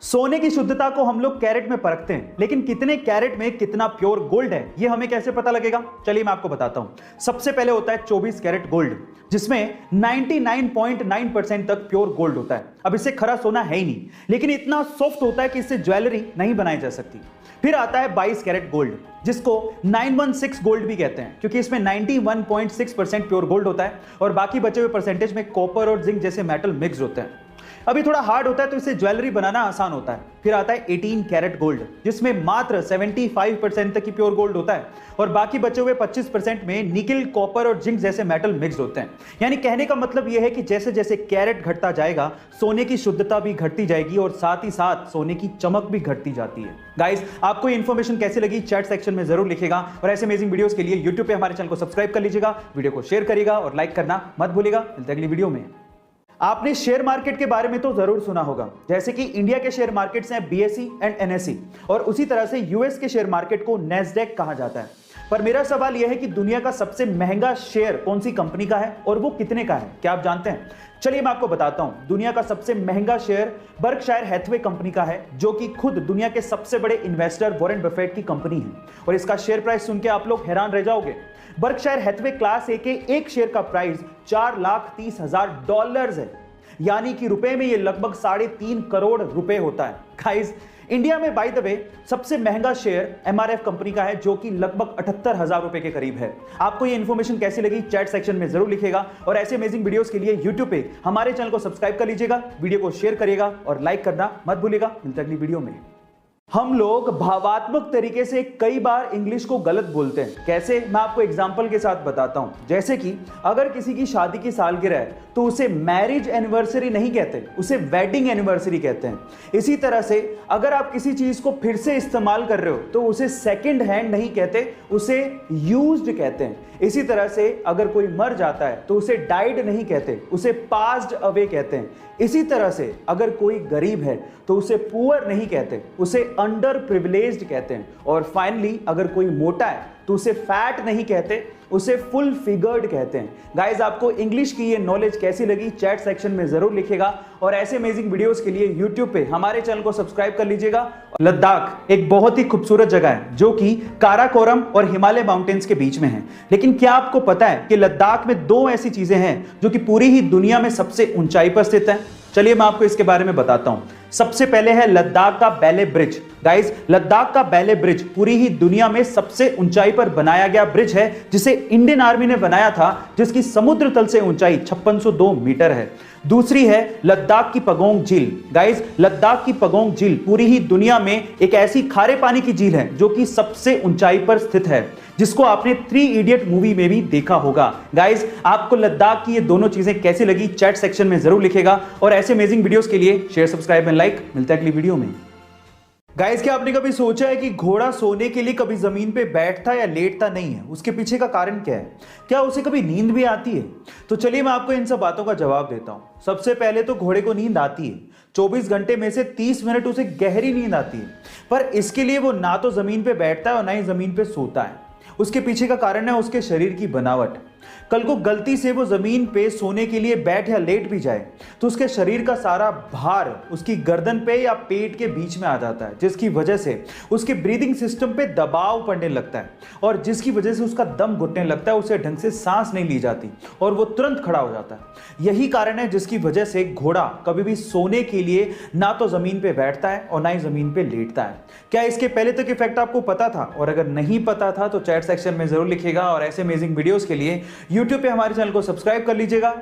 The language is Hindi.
सोने की शुद्धता को हम लोग कैरेट में परखते हैं, लेकिन कितने कैरेट में कितना प्योर गोल्ड है ये हमें कैसे पता लगेगा? चलिए मैं आपको बताता हूं। सबसे पहले होता है 24 कैरेट गोल्ड, जिसमें 99.9% तक प्योर गोल्ड होता है। अब इससे खरा सोना है ही नहीं, लेकिन इतना सॉफ्ट होता है कि इससे ज्वेलरी नहीं बनाई जा सकती। फिर आता है 22 कैरेट गोल्ड, जिसको 916 गोल्ड भी कहते हैं, क्योंकि इसमें 91.6% प्योर गोल्ड होता है और बाकी बचे हुए परसेंटेज में कॉपर और जिंक जैसे मेटल मिक्स होते हैं। अभी थोड़ा हार्ड होता है तो इसे ज्वेलरी बनाना आसान होता है। फिर आता है 18 कैरेट गोल्ड, जिसमें मात्र 75% तक की प्योर गोल्ड होता है और बाकी बचे हुए 25% में निकल, कॉपर और जिंक जैसे मेटल मिक्स होते हैं। यानी कहने का मतलब यह है कि जैसे जैसे कैरेट घटता जाएगा, सोने की शुद्धता भी घटती जाएगी और साथ ही साथ सोने की चमक भी घटती जाती है। गाइस, आपको ये इन्फॉर्मेशन कैसी लगी चैट सेक्शन में जरूर लिखिएगा और ऐसे अमेजिंग वीडियोस के लिए यूट्यूब पे हमारे चैनल को सब्सक्राइब कर लीजिएगा, वीडियो को शेयर करिएगा और लाइक करना मत भूलिएगा। मिलते हैं अगली वीडियो में। आपने शेयर मार्केट के बारे में तो जरूर सुना होगा, जैसे कि इंडिया के शेयर मार्केट्स हैं BSE एंड NSE और उसी तरह से यूएस के शेयर मार्केट को नैस्डैक कहा जाता है। पर मेरा सवाल यह है कि दुनिया का सबसे महंगा शेयर कौन सी कंपनी का है और वो कितने का है? क्या आप जानते हैं? चलिए मैं आपको बताता हूं। दुनिया का सबसे महंगा शेयर बर्कशायर हैथवे कंपनी का है, जो कि खुद दुनिया के सबसे बड़े इन्वेस्टर वॉरेन बफेट की कंपनी है और इसका शेयर प्राइस सुन के आप लोग हैरान रह जाओगे। बर्कशायर हैथवे क्लास ए के एक शेयर का प्राइस $4,30,000 है, यानी कि रुपए में ये लगभग 3.5 करोड़ रुपए होता है। गाइस, इंडिया में बाय द वे सबसे महंगा शेयर MRF कंपनी का है, जो कि लगभग 78,000 रुपए के करीब है। आपको ये इंफॉर्मेशन कैसी लगी चैट सेक्शन में जरूर लिखिएगा और ऐसे अमेजिंग वीडियोस के लिए यूट्यूब पे हमारे चैनल को सब्सक्राइब कर लीजिएगा, वीडियो को शेयर करिएगा और लाइक करना मत भूलिएगा। मिलते हैं अगली वीडियो में। हम लोग भावात्मक तरीके से कई बार इंग्लिश को गलत बोलते हैं। कैसे? मैं आपको एग्जांपल के साथ बताता हूं। जैसे कि अगर किसी की शादी की सालगिरह है तो उसे मैरिज एनिवर्सरी नहीं कहते, उसे वेडिंग एनिवर्सरी कहते हैं। इसी तरह से अगर आप किसी चीज को फिर से इस्तेमाल कर रहे हो तो उसे सेकंड हैंड नहीं कहते, उसे यूज्ड कहते हैं। इसी तरह से अगर कोई मर जाता है तो उसे डाइड नहीं कहते, उसे पास्ड अवे कहते हैं। इसी तरह से अगर कोई गरीब है तो उसे पुअर नहीं कहते, उसे अंडर प्रिविलेज्ड कहते हैं। और फाइनली अगर कोई मोटा है तो उसे फैट नहीं कहते, उसे फुल फिगर्ड कहते हैं। गाइस, आपको इंग्लिश की ये नॉलेज कैसी लगी चैट सेक्शन में जरूर लिखिएगा और ऐसे अमेजिंग वीडियोस के लिए यूट्यूब पे हमारे चैनल को सब्सक्राइब कर लीजिएगा। लद्दाख एक बहुत ही खूबसूरत जगह है, जो कि काराकोरम और हिमालय माउंटेन्स के बीच में है। लेकिन क्या आपको पता है कि लद्दाख में 2 ऐसी चीजें हैं जो कि पूरी ही दुनिया में सबसे ऊंचाई पर स्थित है? चलिए मैं आपको इसके बारे में बताता हूं। सबसे पहले है लद्दाख का बैले ब्रिज। गाइस, लद्दाख का बैले ब्रिज पूरी ही दुनिया में सबसे ऊंचाई पर बनाया गया ब्रिज है, जिसे इंडियन आर्मी ने बनाया था, जिसकी समुद्र तल से ऊंचाई 5602 मीटर है। दूसरी है लद्दाख की पगोंग झील। गाइस, लद्दाख की पगोंग झील पूरी ही दुनिया में एक ऐसी खारे पानी की झील है जो कि सबसे ऊंचाई पर स्थित है, जिसको आपने 3 इडियट मूवी में भी देखा होगा। गाइस, आपको लद्दाख की ये दोनों चीजें कैसी लगी चैट सेक्शन में जरूर लिखेगा और ऐसे अमेजिंग वीडियोस के लिए शेयर, सब्सक्राइब एंड लाइक। मिलता है अगली वीडियो में। गाइस, क्या आपने कभी सोचा है कि घोड़ा सोने के लिए कभी जमीन पे बैठता या लेटता नहीं है? उसके पीछे का कारण क्या है? क्या उसे कभी नींद भी आती है? तो चलिए मैं आपको इन सब बातों का जवाब देता हूं। सबसे पहले तो घोड़े को नींद आती है। 24 घंटे में से 30 मिनट उसे गहरी नींद आती है, पर इसके लिए वो ना तो जमीन पे बैठता है और ना ही जमीन पे सोता है। उसके पीछे का कारण है उसके शरीर की बनावट। कल को गलती से वो जमीन पे सोने के लिए बैठ या लेट भी जाए तो उसके शरीर का सारा भार उसकी गर्दन पे या पेट के बीच में आ जाता है, जिसकी वजह से उसके ब्रीदिंग सिस्टम पे दबाव पड़ने लगता है और जिसकी वजह से उसका दम घुटने लगता है, उसे ढंग से सांस नहीं ली जाती और वो तुरंत खड़ा हो जाता है। यही कारण है जिसकी वजह से घोड़ा कभी भी सोने के लिए ना तो जमीन पे बैठता है और ना ही जमीन पे लेटता है। क्या इसके पहले तक इफेक्ट आपको पता था? और अगर नहीं पता था तो चैट सेक्शन में जरूर लिखिएगा और ऐसे अमेजिंग वीडियोस के लिए यूट्यूब पे हमारे चैनल को सब्सक्राइब कर लीजिएगा।